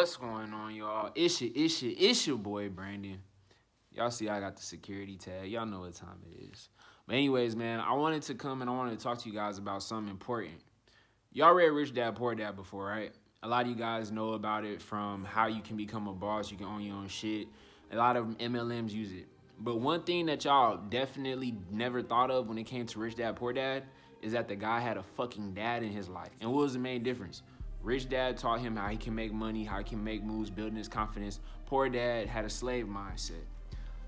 What's going on, y'all? It's your boy Brandon. Y'all see I got the security tag. Y'all know what time it is. But anyways, man, I wanted to come and I wanted to talk to you guys about something important. Y'all read Rich Dad Poor Dad before, right? A lot of you guys know about it from how you can become a boss, you can own your own shit. A lot of MLMs use it. But one thing that y'all definitely never thought of when it came to Rich Dad Poor Dad is that the guy had a fucking dad in his life. And what was the main difference? Rich Dad taught him how he can make money, how he can make moves, building his confidence. Poor Dad had a slave mindset.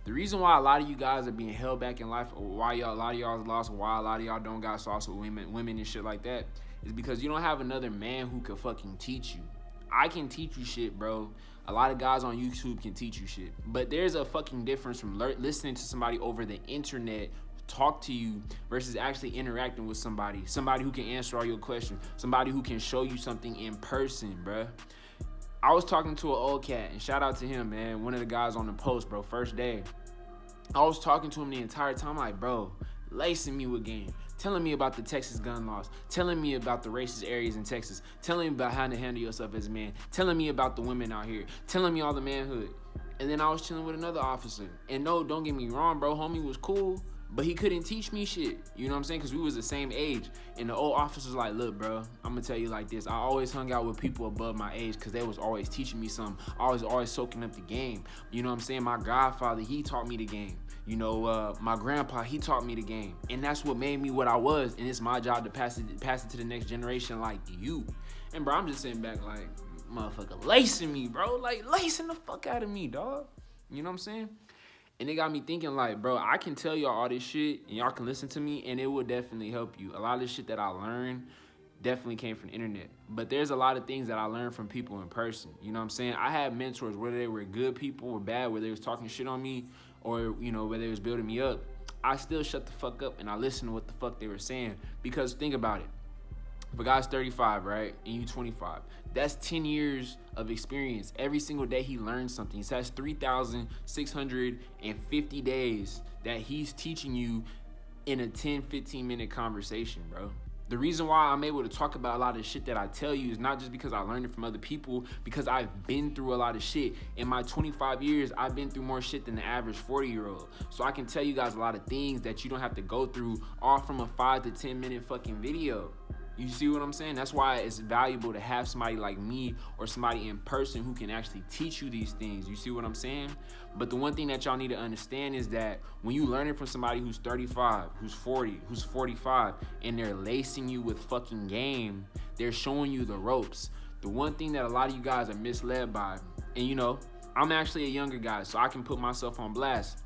The reason why a lot of you guys are being held back in life, or why a lot of y'all lost, why a lot of y'all don't got sauce with women and shit like that, is because you don't have another man who could fucking teach you. I can teach you shit, bro. A lot of guys on YouTube can teach you shit. But there's a fucking difference from listening to somebody over the internet talk to you versus actually interacting with somebody who can answer all your questions, somebody who can show you something in person, bruh. I was talking to an old cat, and shout out to him, man, one of the guys on the post, bro, first day. I was talking to him the entire time, like, bro, lacing me with game, telling me about the Texas gun laws, telling me about the racist areas in Texas, telling me about how to handle yourself as a man, telling me about the women out here, telling me all the manhood. And then I was chilling with another officer. And no, don't get me wrong, bro, homie was cool, but he couldn't teach me shit. You know what I'm saying? Because we was the same age. And the old officer was like, look, bro, I'm going to tell you like this. I always hung out with people above my age because they was always teaching me something. I was always soaking up the game. You know what I'm saying? My godfather, he taught me the game. You know, my grandpa, he taught me the game. And that's what made me what I was. And it's my job to pass it to the next generation like you. And, bro, I'm just sitting back like, motherfucker, lacing me, bro. Like, lacing the fuck out of me, dog. You know what I'm saying? And it got me thinking like, bro, I can tell y'all all this shit and y'all can listen to me and it will definitely help you. A lot of this shit that I learned definitely came from the internet. But there's a lot of things that I learned from people in person. You know what I'm saying? I had mentors, whether they were good people or bad, whether they was talking shit on me or, you know, whether they was building me up. I still shut the fuck up and I listened to what the fuck they were saying. Because think about it. If a guy's 35, right, and you 25, that's 10 years of experience. Every single day he learns something. So that's 3,650 days that he's teaching you in a 10, 15-minute conversation, bro. The reason why I'm able to talk about a lot of shit that I tell you is not just because I learned it from other people, because I've been through a lot of shit. In my 25 years, I've been through more shit than the average 40-year-old. So I can tell you guys a lot of things that you don't have to go through all from a 5 to 10 minute fucking video. You see what I'm saying? That's why it's valuable to have somebody like me or somebody in person who can actually teach you these things. You see what I'm saying? But the one thing that y'all need to understand is that when you learn it from somebody who's 35, who's 40, who's 45, and they're lacing you with fucking game, they're showing you the ropes. The one thing that a lot of you guys are misled by, and you know, I'm actually a younger guy, so I can put myself on blast,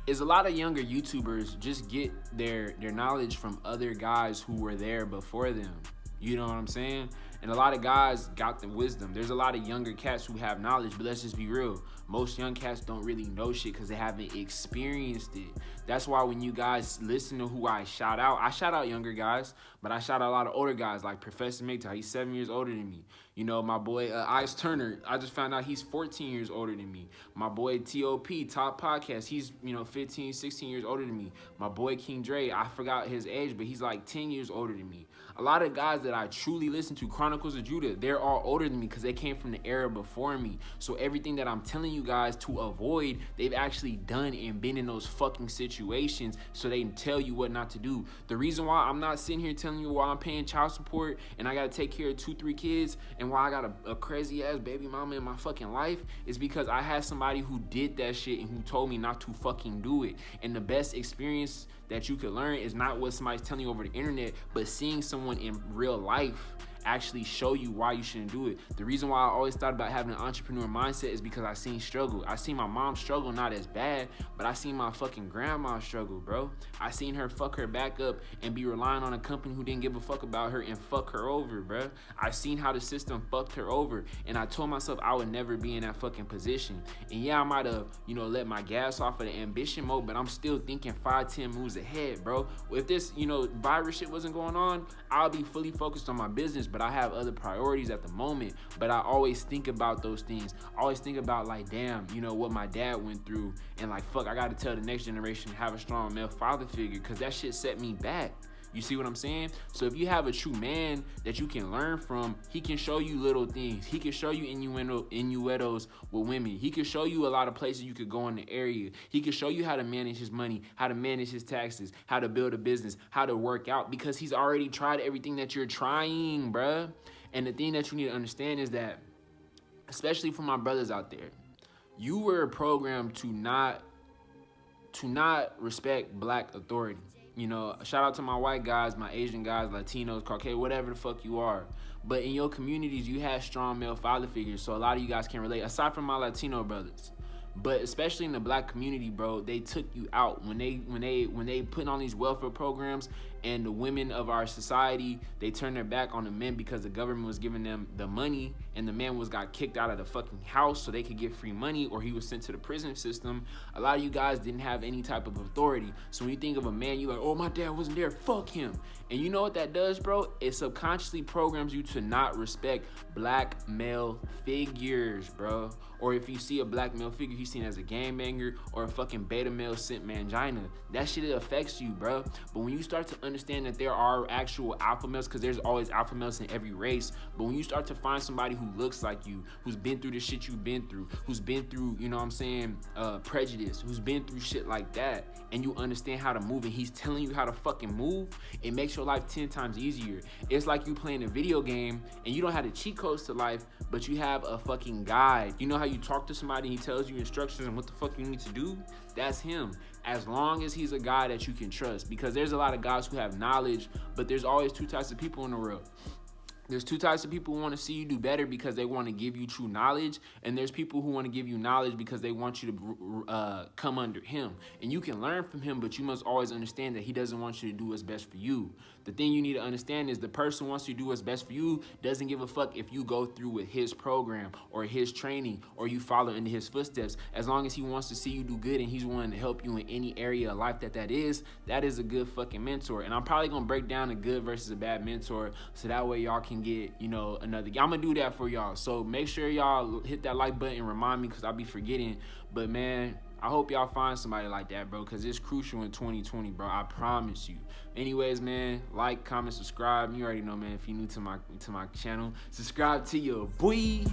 is a lot of younger YouTubers just get their knowledge from other guys who were there before them. You know what I'm saying? And a lot of guys got the wisdom. There's a lot of younger cats who have knowledge, but let's just be real. Most young cats don't really know shit because they haven't experienced it. That's why when you guys listen to who I shout out younger guys, but I shout out a lot of older guys like Professor Mikta. He's 7 years older than me. You know, my boy Ice Turner, I just found out he's 14 years older than me. My boy T.O.P., Top Podcast, he's, 15, 16 years older than me. My boy King Dre, I forgot his age, but he's like 10 years older than me. A lot of guys that I truly listen to, Chronicles of Judah, they're all older than me because they came from the era before me. So everything that I'm telling you guys to avoid, they've actually done and been in those fucking situations, so they can tell you what not to do. The reason why I'm not sitting here telling you why I'm paying child support and I gotta take care of 2-3 kids and why I got a crazy ass baby mama in my fucking life is because I had somebody who did that shit and who told me not to fucking do it. And the best experience that you could learn is not what somebody's telling you over the internet, but seeing someone in real life actually show you why you shouldn't do it. The reason why I always thought about having an entrepreneur mindset is because I seen struggle. I seen my mom struggle, not as bad, but I seen my fucking grandma struggle, bro. I seen her fuck her back up and be relying on a company who didn't give a fuck about her and fuck her over, bro. I seen how the system fucked her over, and I told myself I would never be in that fucking position. And yeah, I might have, let my gas off of the ambition mode, but I'm still thinking 5-10 moves ahead, bro. If this, virus shit wasn't going on, I'll be fully focused on my business, but I have other priorities at the moment. But I always think about those things. I always think about like, damn, what my dad went through, and like, fuck, I gotta tell the next generation to have a strong male father figure, because that shit set me back. You see what I'm saying? So if you have a true man that you can learn from, he can show you little things. He can show you innuendos with women. He can show you a lot of places you could go in the area. He can show you how to manage his money, how to manage his taxes, how to build a business, how to work out, because he's already tried everything that you're trying, bruh. And the thing that you need to understand is that, especially for my brothers out there, you were programmed to not respect black authority. You know, shout out to my white guys, my Asian guys, Latinos, Caucasian, whatever the fuck you are. But in your communities, you have strong male father figures, so a lot of you guys can relate, aside from my Latino brothers. But especially in the black community, bro, they took you out when they put on these welfare programs, and the women of our society, they turned their back on the men because the government was giving them the money, and the man got kicked out of the fucking house so they could get free money, or he was sent to the prison system. A lot of you guys didn't have any type of authority. So when you think of a man, you like, oh, my dad wasn't there, fuck him. And you know what that does, bro? It subconsciously programs you to not respect black male figures, bro. Or if you see a black male figure, he's seen as a gangbanger or a fucking beta male simp mangina. That shit affects you, bro. But when you start to understand that there are actual alpha males, because there's always alpha males in every race, but when you start to find somebody who looks like you, who's been through the shit you've been through, who's been through, you know what I'm saying, prejudice, who's been through shit like that, and you understand how to move, and he's telling you how to fucking move, it makes your life 10 times easier. It's like you playing a video game and you don't have the cheat codes to life, but you have a fucking guide. You know how you talk to somebody and he tells you instructions and what the fuck you need to do? That's him. As long as he's a guy that you can trust, because there's a lot of guys who have knowledge, but there's always two types of people in the world. There's two types of people who want to see you do better because they want to give you true knowledge, and there's people who want to give you knowledge because they want you to come under him. And you can learn from him, but you must always understand that he doesn't want you to do what's best for you. The thing you need to understand is the person who wants you to do what's best for you doesn't give a fuck if you go through with his program or his training or you follow into his footsteps. As long as he wants to see you do good and he's willing to help you in any area of life that is a good fucking mentor. And I'm probably going to break down a good versus a bad mentor so that way y'all can get, you know, another. I'm going to do that for y'all. So make sure y'all hit that like button and remind me because I'll be forgetting. But, man, I hope y'all find somebody like that, bro, because it's crucial in 2020, bro. I promise you. Anyways, man, like, comment, subscribe. You already know, man, if you're new to my channel, subscribe to your boy.